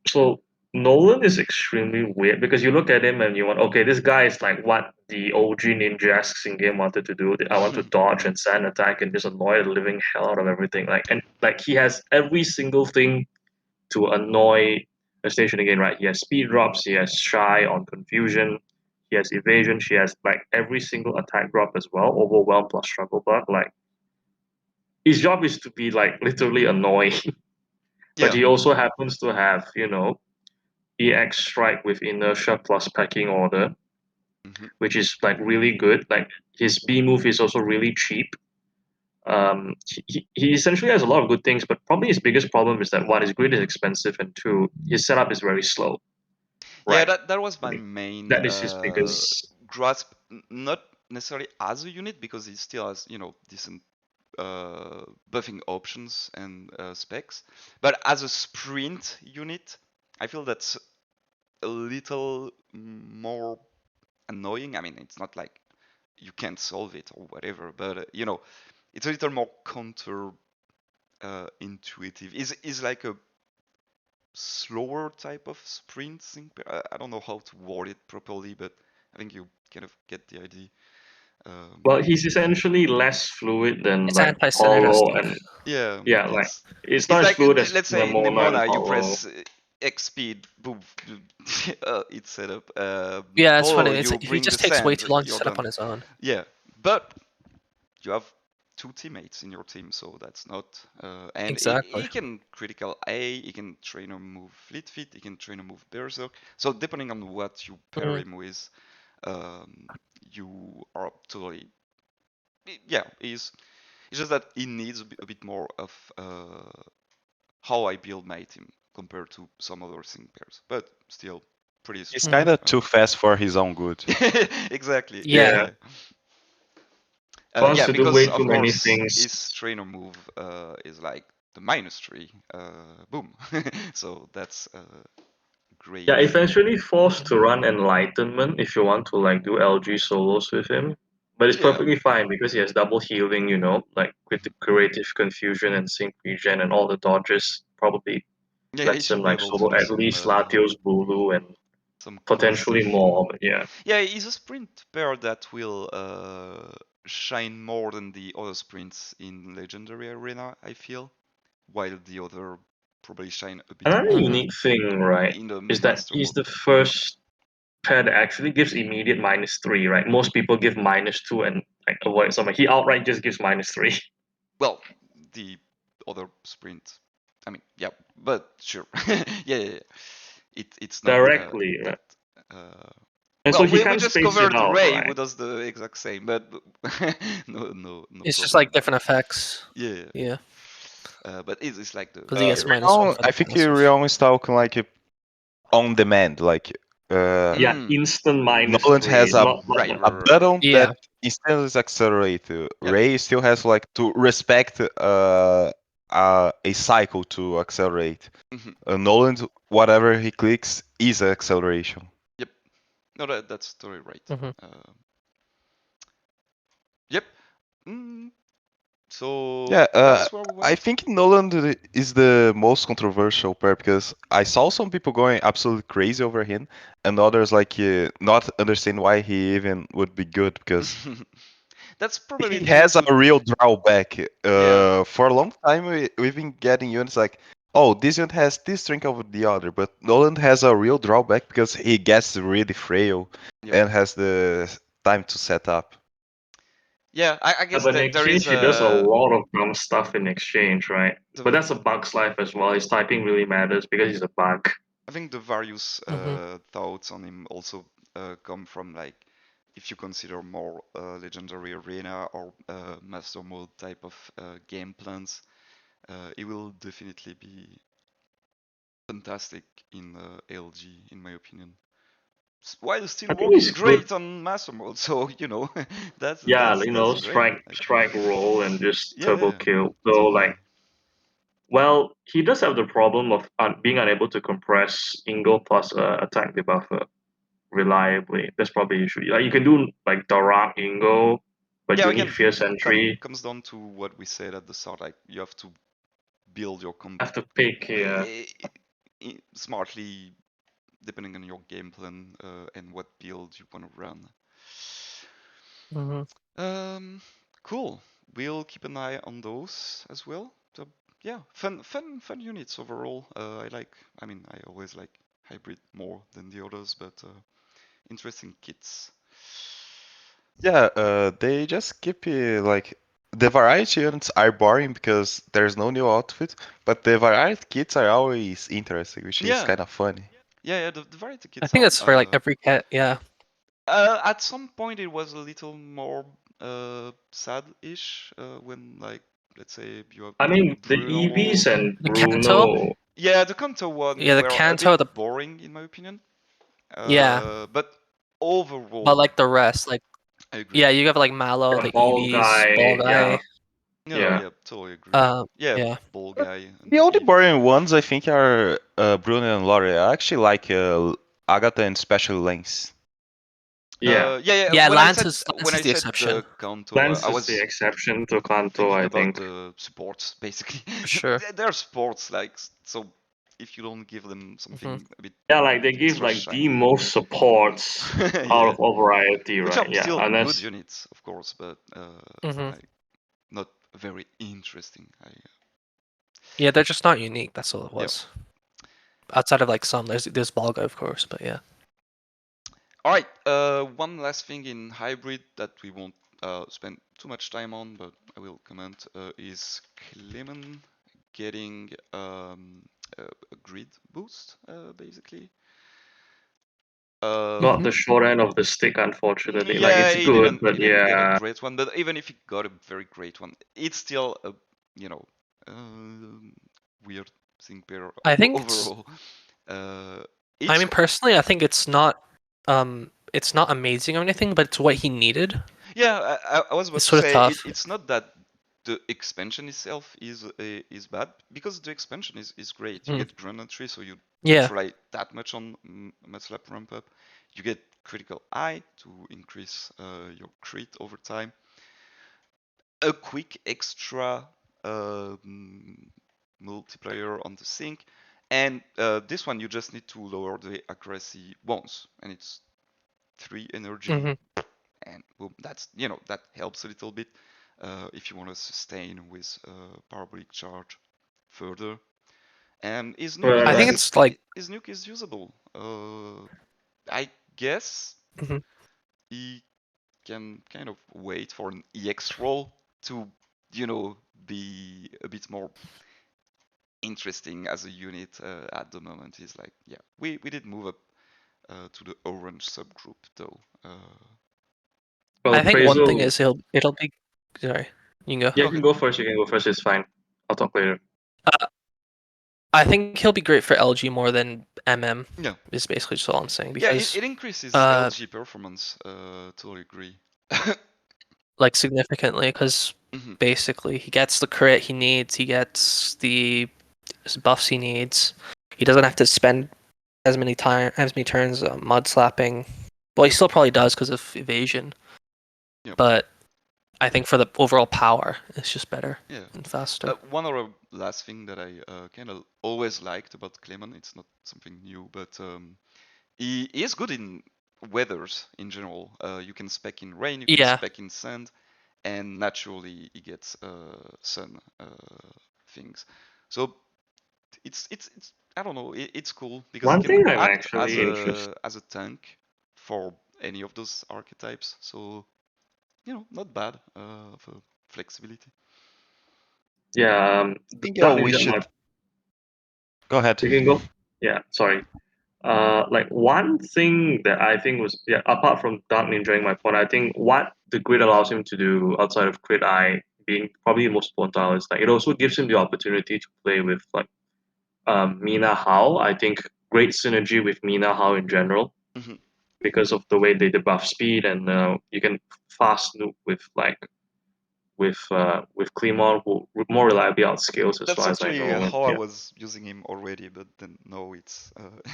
So Nolan is extremely weird because you look at him and you want, okay, this guy is like what the OG Ninja in game wanted to do. I want to dodge and sand attack and just annoy the living hell out of everything. Like he has every single thing to annoy a station again, right? He has speed drops, he has shy on confusion, he has evasion, she has like every single attack drop as well, overwhelm plus struggle bug. Like his job is to be like literally annoying. But Yeah. he also happens to have, EX strike with inertia plus packing order, Hmm. which is like really good. Like his B move is also really cheap. He essentially has a lot of good things, but probably his biggest problem is that one, his grid is expensive, and two, his setup is very slow. Yeah, Right. that was my Like, main that is his biggest. grasp. Not necessarily as a unit because it still has decent buffing options and specs, but as a sprint unit, I feel that's a little more annoying. I mean, it's not like you can't solve it or whatever, but it's a little more counter intuitive. Is like a slower type of sprint thing. I don't know how to word it properly, but I think you kind of get the idea. Well, he's essentially less fluid than It's like Hollow, anti-synergistic. and Yeah, yeah, like it's it's it's not as like fluid as let's say in Nemona and Nemona you Hollow. press X speed, boom, it's set up. Yeah, it's funny. Hollow, It's you he bring the just takes way sand, too long to you're set up done. on his own. Yeah, but you have two teammates in your team, so that's not. And Exactly. he can critical A, he can trainer move Fleet Feet, he can trainer move Berserk. So depending on what you pair him with, um, you are totally. Yeah, it's just that he needs a bit more of how I build my team compared to some other sync pairs, but still pretty He's strong. kind of too fast for his own good. Exactly. Yeah, Yeah. Yeah, yeah. wants Yeah, to do way because too of many course things. his trainer move is like the -3, boom. So that's Yeah, great. eventually forced Mhm. to run Enlightenment if you want to like do LG solos with him. But it's Yeah. perfectly fine because he has double healing, like with the creative confusion and sync regen and all the dodges. Probably Yeah, he lets him should be like able to solo do at least some Latios, Bulu, and cool potentially stuff. more. But yeah. Yeah, he's a sprint pair that will shine more than the other sprints in Legendary Arena, I feel, while the other probably shine a bit Another more Mhm. unique thing, right, in the is that master he's mode. the first pair that actually gives immediate -3, right? Most people give -2 and like avoid something. He outright just gives -3. Well, the other sprint. I mean, yeah, but sure. Yeah, yeah, yeah. It's not Directly, right? that. Uh, And so well, he we can't just space it covered out, Ray, who right? does the exact same, but no It's just problem like with that. different effects. Yeah, Yeah, but it's like the because he gets very -1 Rion, for I the think passive. Rion is talking like on demand. Like Yeah, Mm. instant minus Noland 3, has a not Right, the right, a right, right. button Yeah. that instantly accelerates. Yep. Ray still has like to respect a cycle to accelerate. Mhm. Noland, whatever he clicks is acceleration. Yep. No, that's totally right. Mhm. Uh, yep. Mm, so Yeah, that's where we I went. think Noland is the most controversial pair because I saw some people going absolutely crazy over him, and others like not understand why he even would be good because That's probably he due has a to real drawback. yeah. For a long time, we've been getting units like, oh, this unit has this strength over the other, but Nolan has a real drawback because he gets really frail Yep. and has the time to set up. Yeah, I Yeah, guess but in that there is exchange, he does a lot of dumb stuff in exchange, right? But the that's a bug's life as well. His typing really matters because he's a bug. I think the various Mhm. thoughts on him also come from like if you consider more legendary arena or master mode type of game plans, it will definitely be fantastic in LG in my opinion. While still I think working he's good. great on master mode, so you know that's Yeah, that's that's great. Like strike roll and just yeah, turbo yeah, kill. So totally. like, well, he does have the problem of being unable to compress Ingo plus attack debuffer reliably. That's probably the issue. Like you can do like Darak Ingo, but Yeah, you need again, Fierce Entry. comes down to what we said at the start. Like you have to build your combo Have to pick here. smartly depending on your game plan and what build you want to run. Mhm. Cool. We'll keep an eye on those as well. So, yeah, fun units overall. I like. I mean, I always like hybrid more than the others, but interesting kits. Yeah, they just keep like the variety units are boring because there's no new outfit, but the variety kits are always interesting, which is Yeah, kind of funny. yeah. The variety I kits think are. that's for like every cat. Yeah. At some point, it was a little more sad-ish when, like, let's say you have I mean, the Bruno. EVs and The Kanto. Bruno. Yeah, the Kanto one Yeah, the were a bit Kanto. The boring in my opinion. yeah, But but overall, like the rest, like I agree. yeah, you have like Mallow, Yeah, the ball EVs, Ball guy. Yeah, Guy. No, yeah. yeah, totally agree. Yeah, Yeah. ball guy The and only Eevee. boring ones I think are Bruno and Lore. I actually like Agatha and Special Lens. Yeah. Yeah. Yeah, When I Lance said is Lance when is I the said exception the Kanto, Lance I is the was exception to Kanto, thinking I about think. the supports basically. for sure. They're sports, like so. If you don't give them Hmm. something a bit Yeah, like they give extra like the shiny, most supports out yeah, of all variety, which right? are Yeah, still good unless units, of course, but Hmm. like not very interesting. Yeah, they're just not unique. That's all it Yep. was. Outside of like some, there's Ball Guy, of course, but yeah. All right. One last thing in hybrid that we won't spend too much time on, but I will comment is Clement getting a grid boost, basically. got Mhm. the short end of the stick, unfortunately. Like Yeah, it's he good, didn't but he didn't get a yeah. great one, but even if he got a very great one, it's still a you know weird thing pair I think overall. Uh, I it's mean, personally, I think it's not amazing or anything, but it's what he needed. Yeah, I was about It's to sort of say tough. it's not that the expansion itself is bad because the expansion is great. You Mm. get granatry, so you don't Yeah. rely that much on Metslap ramp up. You get critical eye to increase your crit over time. A quick extra multiplier on the sync, and this one you just need to lower the accuracy once, and it's 3 energy Hmm. and boom, that's that helps a little bit if you want to sustain with parabolic charge further. And his nuke Right, I think right. it's like. is usable. I guess Mhm. he can kind of wait for an EX roll to be a bit more interesting as a unit at the moment. He's like, yeah, we did move up to the orange subgroup though. Well, I think one thing appraisal. is it'll be. Sorry, you can go. Yeah, you Okay. can go first. You can go first. It's fine. I'll talk later. I think he'll be great for LG more than MM. Yeah. Is basically just all I'm saying Yeah, because it increases uh, LG performance. Totally agree. like significantly because Mhm. basically he gets the crit he needs, he gets the buffs he needs. He doesn't have to spend as many turns mud slapping. Well, he Yep. still probably does because of evasion. Yep. But I think for the overall power, it's just better Yeah. and faster. One other last thing that I kind of always liked about Clement, it's not something new, but he is good in weathers in general. You can spec in rain, you can Yeah, spec in sand, and naturally he gets sun things. So it's I don't know, it's cool because he One can thing I'm act actually interested. as a tank for any of those archetypes. So not bad for flexibility. Yeah, I think Dark we Ninja, should go ahead. you can go. Yeah, sorry. Like one thing that I think was, yeah, apart from Dark Ninjaing my point, I think what the grid allows him to do outside of Crit Eye being probably most pointile is like it also gives him the opportunity to play with like Mina Hao. I think great synergy with Mina Hao in general Mhm. because of the way they debuff speed and you can fast loop with Clemon who more reliably outscales as That's far as I actually know. And how I yeah. was using him already, but then now it's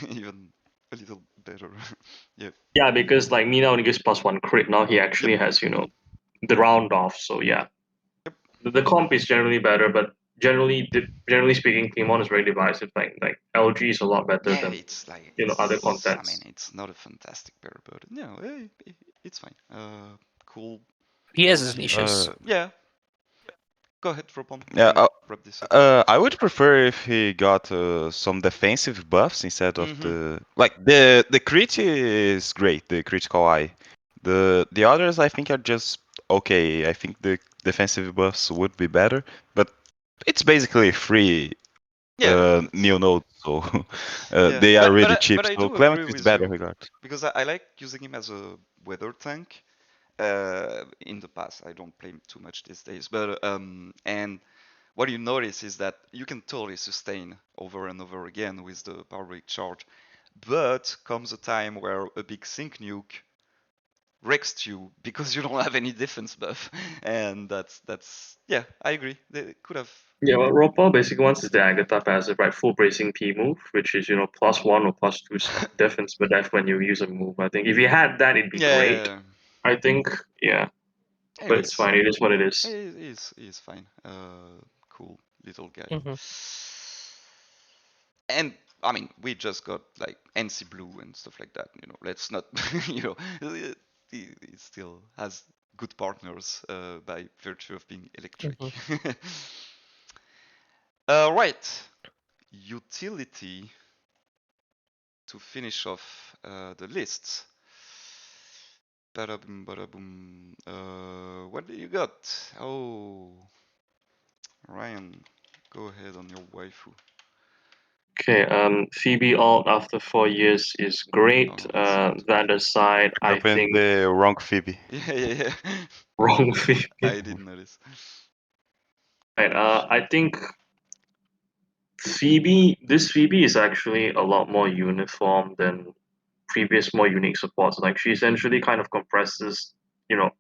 even a little better. Yeah. Yeah, because like Mina only gives +1 crit. Now he Yep. actually has, the round off. So yeah. Yep. The comp is generally better, but generally speaking, Clemon is very divisive. Like LG is a lot better Yeah, than it's like other it's. I mean, contents. it's not a fantastic pair, but it's fine. Cool he has his LG. niches. Yeah. Go ahead, Ropalme. We Yeah, can wrap this up. I would prefer if he got some defensive buffs instead of Mm-hmm. the crit is great, the critical eye. The others I think are just okay. I think the defensive buffs would be better, but it's basically free Yeah, it's new node, so yeah. they are really But cheap. I So do Clement agree is with better you regard. because I like using him as a weather tank. In the past, I don't play him too much these days, but and what you notice is that you can totally sustain over and over again with the power break charge, but comes a time where a big sync nuke wrecks you because you don't have any defense buff, and that's yeah, I agree. They could have. Yeah, well, Ropal basically wants is the Agatha passive, right? Full bracing P move, which is +1 or +2 defense, but that's when you use a move. I think if you had that, it'd be Yeah, great. yeah. I think, yeah, but it's Anyways, fine. It is what it is. he is fine. Cool little guy. Hmm. And I mean, we just got like NC Blue and stuff like that. Let's not, he still has good partners by virtue of being electric. Hmm. Right, utility to finish off the list. Bada boom, bada boom. What do you got? Oh, Ryan, go ahead on your waifu. Okay, Phoebe alt after 4 years is great. Oh, that's not good. That aside, I Open think the wrong Phoebe. Yeah, yeah, yeah. wrong Phoebe. I didn't notice. Right, I think this Phoebe is actually a lot more uniform than previous more unique supports. Like she essentially kind of compresses,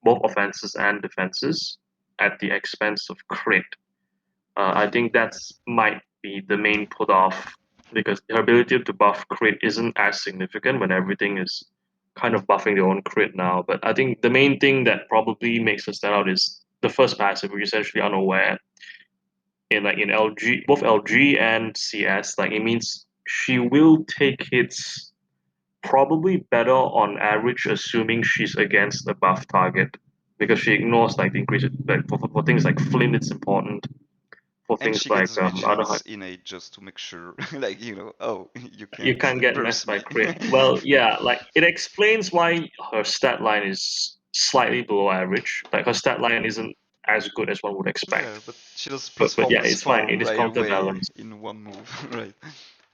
both offenses and defenses at the expense of crit. I think that's might be the main put off because her ability to buff crit isn't as significant when everything is kind of buffing their own crit now. But I think the main thing that probably makes her stand out is the first passive, which is essentially unaware. In LG, both LG and CS, like it means she will take hits probably better on average, assuming she's against a buff target, because she ignores like the increase. Like for things like Flint, it's important. For And things she like gets other vigilance innate just to make sure, like, oh, you you can't can't get burst messed by me. crit. Well, yeah, like it explains why her stat line is slightly below average. Like her stat line isn't as good as one would Yeah, expect. but she does But yeah, +4 it's fine. +4 It is right away counterbalanced. in one move, right?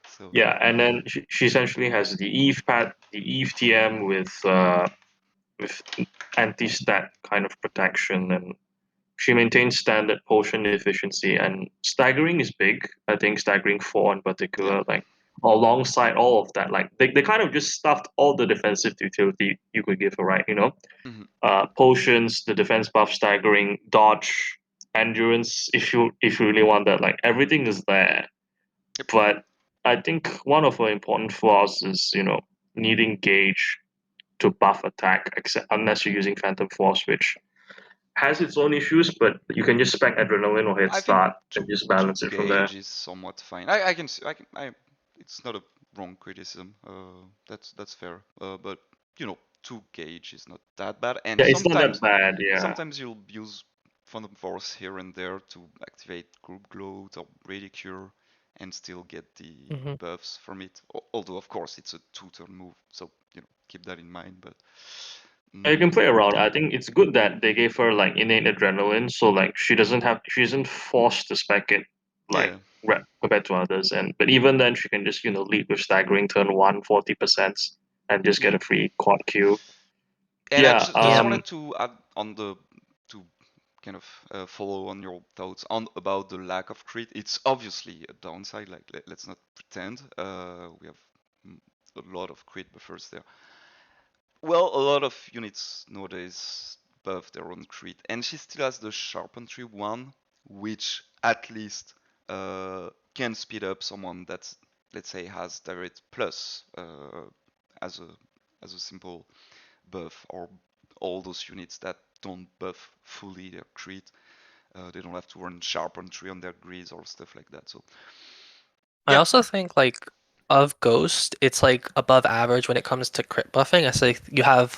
So, Yeah, and then she essentially has the Eve TM with anti-stat kind of protection, and she maintains standard potion efficiency, and staggering is big. I think staggering 4 in particular, like alongside all of that, like they kind of just stuffed all the defensive utility you could give her, right? Mhm. Potions, the defense buff, staggering, dodge, endurance. If you really want that, like everything is there. Yep. But I think one of her important flaws is needing gauge to buff attack, except unless you're using Phantom Force, which has its own issues, but you can just spec adrenaline or head I think start and just balance it from there. gauge is somewhat fine. I can I can I. It's not a wrong criticism. That's fair. But 2 gauge is not that bad. And Yeah, it's not that bad. Yeah, sometimes you'll use Phantom Force here and there to activate Group Gloat or Radicure and still get the Mhm. buffs from it. Although of course it's a 2-turn move, so keep that in mind. But you can play around. I think it's good that they gave her like innate adrenaline, so like she isn't forced to spec it like yeah. compared to others. And but even then, she can just lead with staggering turn 1 40% and just get Mhm. a free quad Q. And I Yeah. just Yep. wanted to add on to kind of follow on your thoughts on about the lack of crit. It's obviously a downside. Like let's not pretend. We have a lot of crit buffers there. Well, a lot of units nowadays buff their own crit, and she still has the Sharpentry 1, which at least can speed up someone that, let's say, has direct plus as a simple buff, or all those units that don't buff fully their crit. They don't have to run Sharpentry on their grids or stuff like that. So I yeah. also think like of Ghost, it's like above average when it comes to crit buffing. I say you have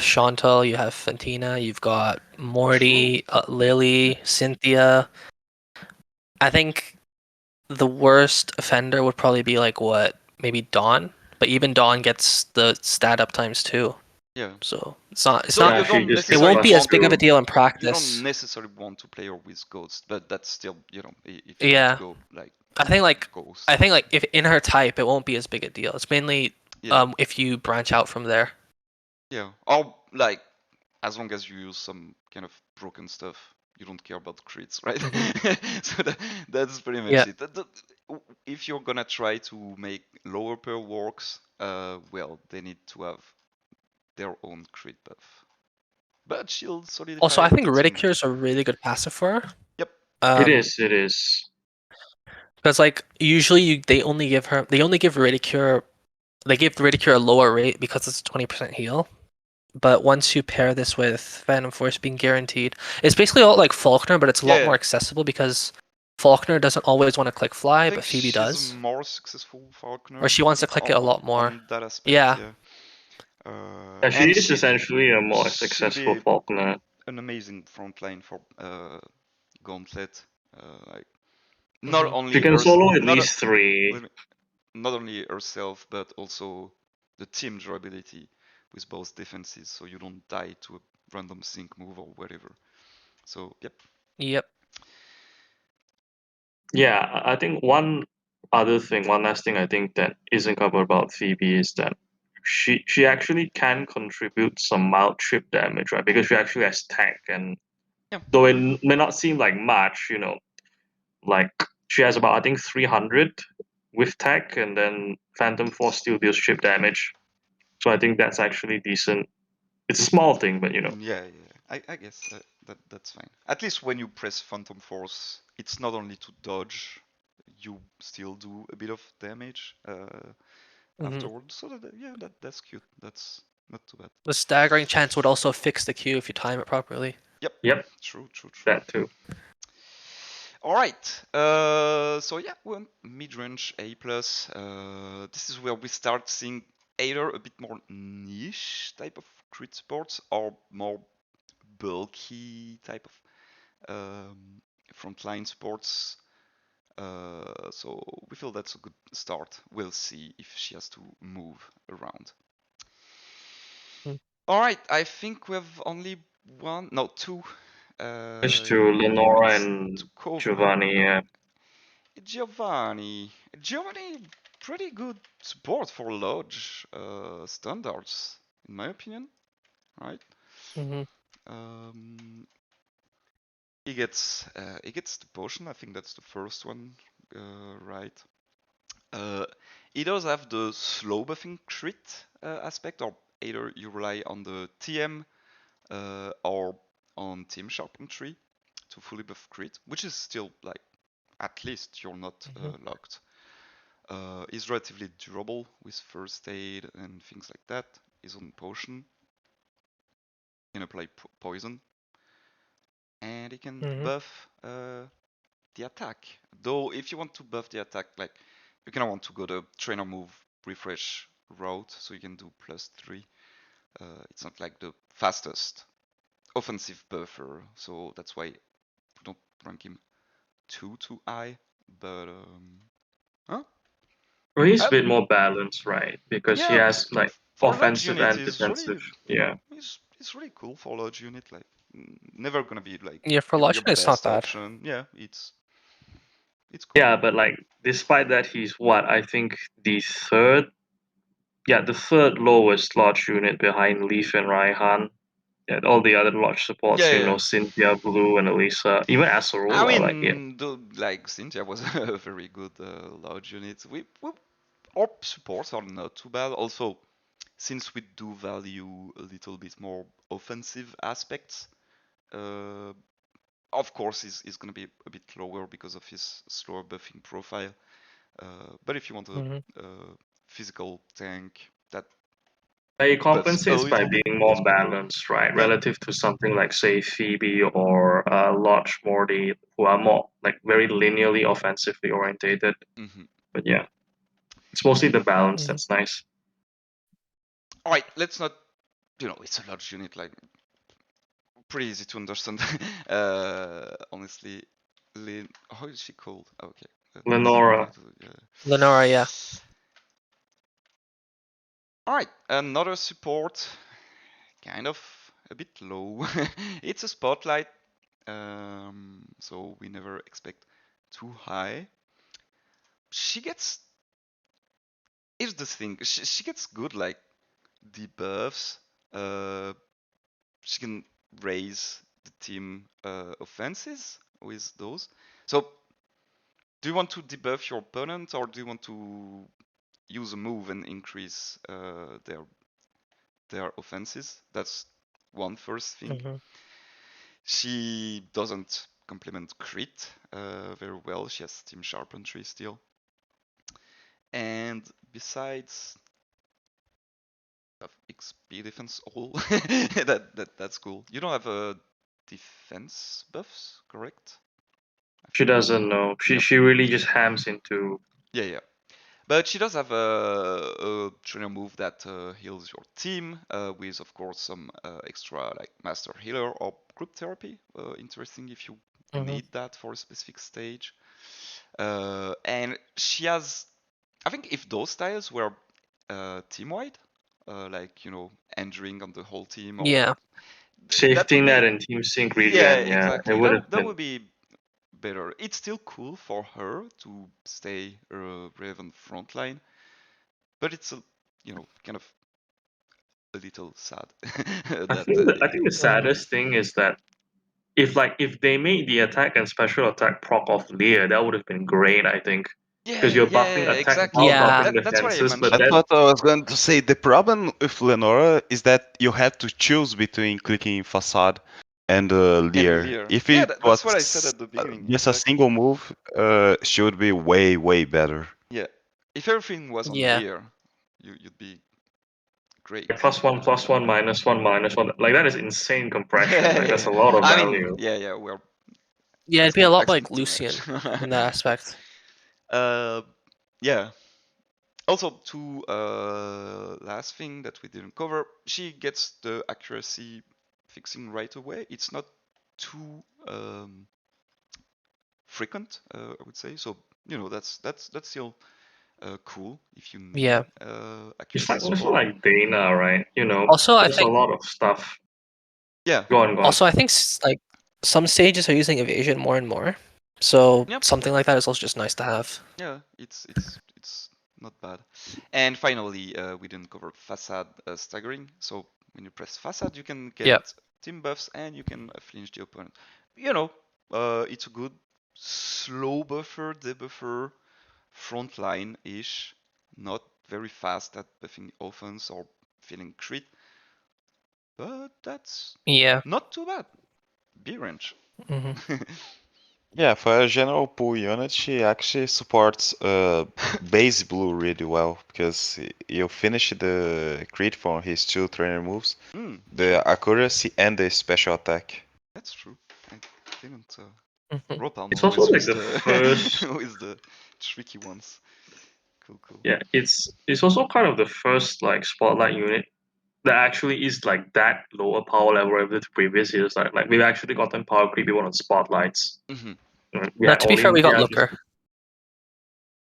Chantal, you have Fantina, you've got True. Morty, Lily, Cynthia. I think the worst offender would probably be like what maybe Dawn, but even Dawn gets the stat up times 2. Yeah. So it's not it's So not Yeah, you she don't just it gets necessarily won't be plus as want big of a two. deal in you don't practice. necessarily want to play her with Ghost, but that's still, if you want to Yeah. go like I think like Ghost. I think like if in her type it won't be as big a deal. It's mainly Yeah. if you branch out from there. Yeah. Or like as long as you use some kind of broken stuff, you don't care about crits, right? So that's pretty Yeah. much it. If you're gonna try to make lower per works, well, they need to have their own crit buff. But she'll Also, solidify I it think with some. Ridicure is a really good passive for her. Yep. It Um, is. It is. because like usually they only give Ridicure they give Ridicure a lower rate because it's a 20% heal. But once you pair this with Phantom Force being guaranteed, it's basically all like Faulkner, but it's a lot Yeah. more accessible because Faulkner doesn't always want to click I fly, think but Phoebe she's a does. more successful Or Falconer she wants to click it a lot more. on that aspect, Yeah. yeah. Yeah, she And is essentially a more she'll successful be Faulkner. an amazing frontline for Gauntlet. Like not Hmm. She only can her, solo at not least 3. not only herself, but also the team durability with both defenses, so you don't die to a random sync move or whatever. So yep. Yep. Yeah, I think one last thing I think that isn't covered about Phoebe is that she actually can contribute some mild trip damage, right? Because she actually has tech, and Yeah. though it may not seem like much, like she has about I think 300 with tech, and then Phantom Force still deals trip damage. So I think that's actually decent. It's a small thing, but Yeah, yeah. I guess that's fine. At least when you press Phantom Force, it's not only to dodge, you still do a bit of damage Hmm. afterwards. So yeah, that's cute. That's not too bad. The staggering chance would also fix the Q if you time it properly. Yep. Yep, True, true, true. that too. All right. So yeah, we're mid-range A plus. This is where we start seeing either a bit more niche type of crit sports or more bulky type of frontline sports. So we feel that's a good start. We'll see if she has to move around. Mm. All right, I think we have only two It's to Lenora units and to cover. Giovanni. Yeah. Giovanni. Giovanni, pretty good support for Lodge standards, in my opinion. Right? Hmm. Um, he gets the potion. I think that's the first one, right? He does have the slow buffing crit aspect, or either you rely on the TM or on Team Sharpentry to fully buff crit, which is still like at least you're not locked. Is relatively durable with first aid and things like that. Is on potion. Can apply poison, and he can buff the attack. Though if you want to buff the attack, like you kind of want to go the trainer move refresh route, so you can do +3. It's not like the fastest offensive buffer, so that's why we don't rank him too high. But Well, he's a bit more balanced, right? Because he yeah, has like for large offensive unit and is defensive. really Yeah. it's really cool for large unit. Like never gonna be like Yeah, for your Logic, it's not best bad. option. Yeah, it's cool. Yeah, but like despite that, he's what I think the third lowest large unit behind Leaf and Raihan. Yeah, all the other large supports, Yeah. Cynthia, Blue, and Elisa, even I Acerola, mean, like Cynthia was a very good large unit. Our supports are not too bad. Also, since we do value a little bit more offensive aspects, of course, is going to be a bit lower because of his slower buffing profile. But if you want a physical tank that he buffs a compensates by little bit, being more that's cool. balanced, right? Yeah. Relative to something like, say, Phoebe or Lodge Morty, who are more like very linearly offensively orientated. But yeah, it's mostly the balance that's nice. All right, let's not. It's a large unit, like pretty easy to understand. Honestly, how is she called? Okay. Lenora. Lenora, yeah. Alright, another support, kind of a bit low. It's a spotlight, so we never expect too high. She gets. Here's the thing, she gets good like debuffs. She can raise the team offenses with those. So, do you want to debuff your opponent, or do you want to use a move and increase their offenses? That's one first thing. She doesn't complement crit very well. She has Team Sharpentry still. And besides XP defense all, that's cool. You don't have a defense buffs, correct? She doesn't know. She really just hams into. Yeah. But she does have a trainer move that heals your team with, of course, some extra like master healer or group therapy. Interesting if you need that for a specific stage. And she has, I think, if those styles were team-wide, like entering on the whole team, or Yeah. that Safety would net be, and team sync yeah, regen, yeah. It exactly. would have That been. would be better. It's still cool for her to stay brave on the front line, but it's kind of a little sad I think the saddest thing is that if they made the attack and special attack proc off Lear, that would have been great, I think. Because you're buffing attack exactly. while Yeah. buffing That's what I defenses, but mentioned. That's then what I was going to say. The problem with Lenora is that you have to choose between clicking Facade and And Lear. Lear. If Yeah, it that's what I said was at the beginning. just a Exactly. single move, she would be way, way better. Yeah. If everything was on Yeah. Lear, you'd be great. +1, +1, -1, -1, like that is insane compression. Like that's a lot of I mean, value. yeah, we're Yeah, it'd let's be a not lot expect like too Lucian much. in that aspect. Yeah. Also, last thing that we didn't cover, she gets the accuracy fixing right away. It's not too frequent, I would say. So that's still cool if you need Yeah. It's accuracy like also support. like Dana, right? Also, I There's a think lot of stuff. Yeah. Go on. also I think like some stages are using evasion more and more. So Yep. something like that is also just nice to have. Yeah, it's not bad. And finally, we didn't cover facade staggering. So when you press facade, you can get Yep. team buffs and you can flinch the opponent. You know, it's a good slow buffer, debuffer, frontline-ish. Not very fast at buffing offense or feeling crit, but that's Yeah. not too bad. B range. hmm Yeah, for a general pool unit, she actually supports base blue really well because you finish the crit from his 2 trainer moves, the accuracy and the special attack. That's true. I didn't. hmm Ropalme It's also always like with the the first. with the tricky ones. Cool. Yeah, it's also kind of the first like spotlight unit that actually is like that lower power level relative to previous years. Like we've actually gotten power creep even on spotlights. Mm-hmm. Yeah, to be fair, we got Olympia. Looker.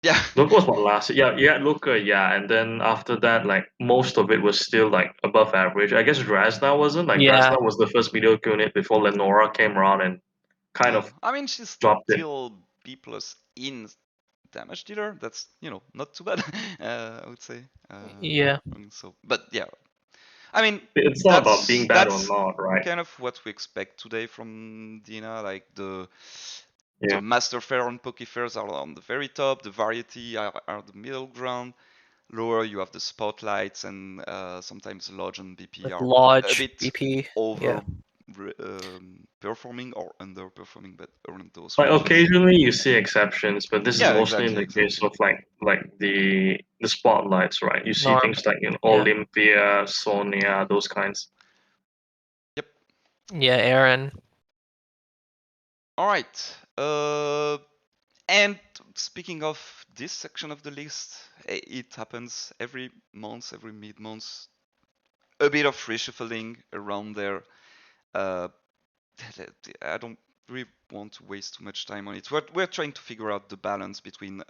Yeah. Looker was what last year? Yeah, Looker, yeah, and then after that, like most of it was still like above average. I guess Drasna wasn't. Like Yeah. Drasna was the first mediocre unit before Lenora came around and kind Yeah. of I mean, she's dropped it. still B plus in damage dealer. That's not too bad. I would say. Yeah. So, but yeah, I mean, It's not about being bad or that's not, right? kind of what we expect today from Dina. Like the Yeah. Master Fair and Poke Fairs are on the very top. The Variety are the middle ground. Lower you have the Spotlights, and sometimes Lodge and BP Like are a Lodge, bit BP. over Yeah. performing or underperforming, but around those Like ranges. occasionally you see exceptions, but this is Yeah, mostly in exactly. the case of like the spotlights, right? You see Norm. things like Yeah. Olympia, Sonia, those kinds. Yep. Yeah, Aaron. All right. And speaking of this section of the list, it happens every month, every mid-month. A bit of reshuffling around there. Uh, I don't really want to waste too much time on it. We're trying to figure out the balance between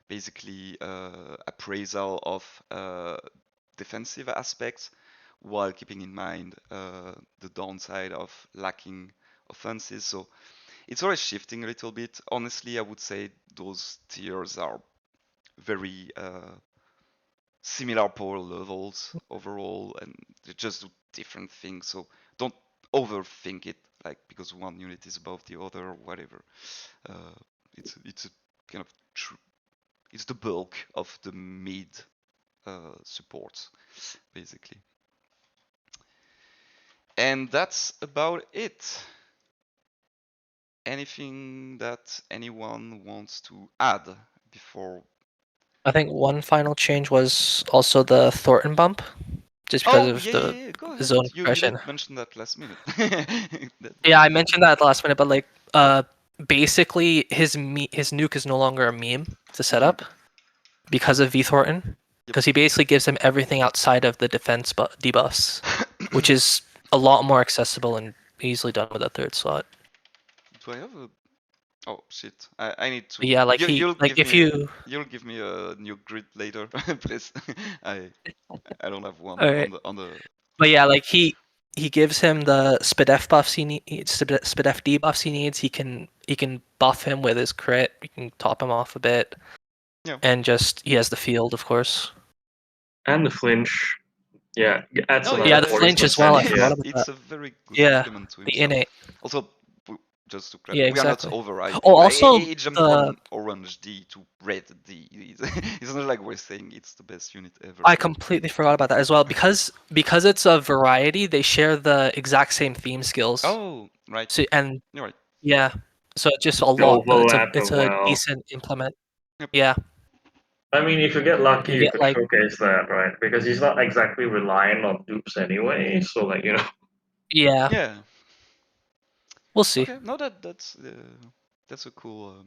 basically appraisal of defensive aspects while keeping in mind the downside of lacking offenses. So it's always shifting a little bit. Honestly, I would say those tiers are very similar power levels overall, and they just do different things. So don't overthink it, like because one unit is above the other or whatever. Uh, it's a kind of it's the bulk of the mid supports, basically. And that's about it. Anything that anyone wants to add before? I think one final change was also the Thornton bump, just because Oh, of the yeah. Go ahead. zone You compression. did mention that last minute. Yeah, I mentioned that at the last minute, but like, basically his nuke is no longer a meme to set up because of V Thornton, because he basically gives him everything outside of the defense debuffs, which is a lot more accessible and easily done with that third slot. Do I have a? Oh shit! I need to. But yeah, like You'll give if me you. you'll give me a new grid later, please. I I don't have one Alright. on the. But yeah, like he gives him the Spidef buffs he needs, Spidef debuffs he needs. He can buff him with his crit. You can top him off a bit, Yeah. and just he has the field, of course. And the flinch. Yeah, adds Oh another Yeah, the yeah, flinch as well. 40%. I Yeah. forgot about that. it's a very good Yeah, complement to the himself. innate. Also, just to Yeah, we are not exactly. overhyping. Oh, Like also he jumped the from orange D to red D. It's not like we're saying it's the best unit ever. I completely forgot about that as well because it's a variety. They share the exact same theme skills. Oh right, So and you're right. yeah, so it's just a The lot. overlap It's as a well. decent implement. Yep. Yeah, I mean, if you get lucky, you you get could like showcase that, right? Because he's not exactly reliant on dupes anyway. So, like, yeah. Yeah. We'll see. Okay. No, that's a cool.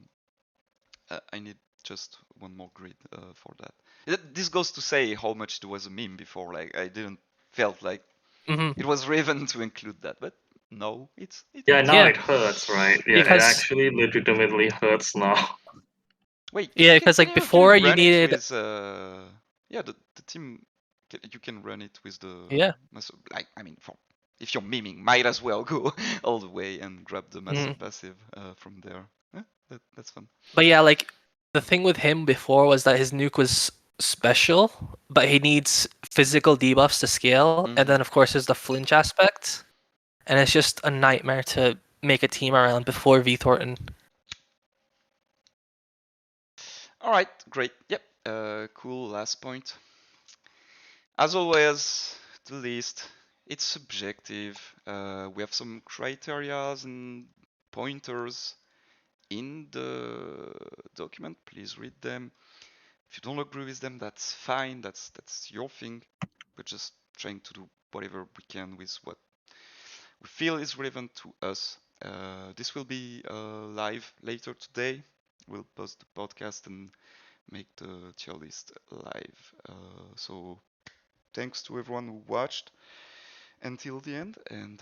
I need just one more grid for that. This goes to say how much it was a meme before. Like I didn't felt like hmm it was Raven to include that, but no, yeah, it's now Yeah, it hurts, right? Yeah, it because actually legitimately hurts now. Wait, like can you before you run it needed with yeah the team you can run it with the yeah. like I mean for if you're memeing might as well go all the way and grab the master mhm. passive from there. Yeah, that's fun. But yeah, like the thing with him before was that his nuke was special, but he needs physical debuffs to scale, and then of course there's the flinch aspect, and it's just a nightmare to make a team around before V Thornton. All right, great. Yep. Cool. Last point. As always, the list. It's subjective. We have some criterias and pointers in the document. Please read them. If you don't agree with them, that's fine. That's your thing. We're just trying to do whatever we can with what we feel is relevant to us. This will be live later today. We'll post the podcast and make the tier list live. So thanks to everyone who watched until the end, and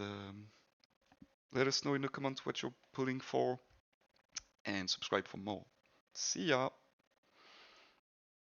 let us know in the comments what you're pulling for, and subscribe for more. See ya!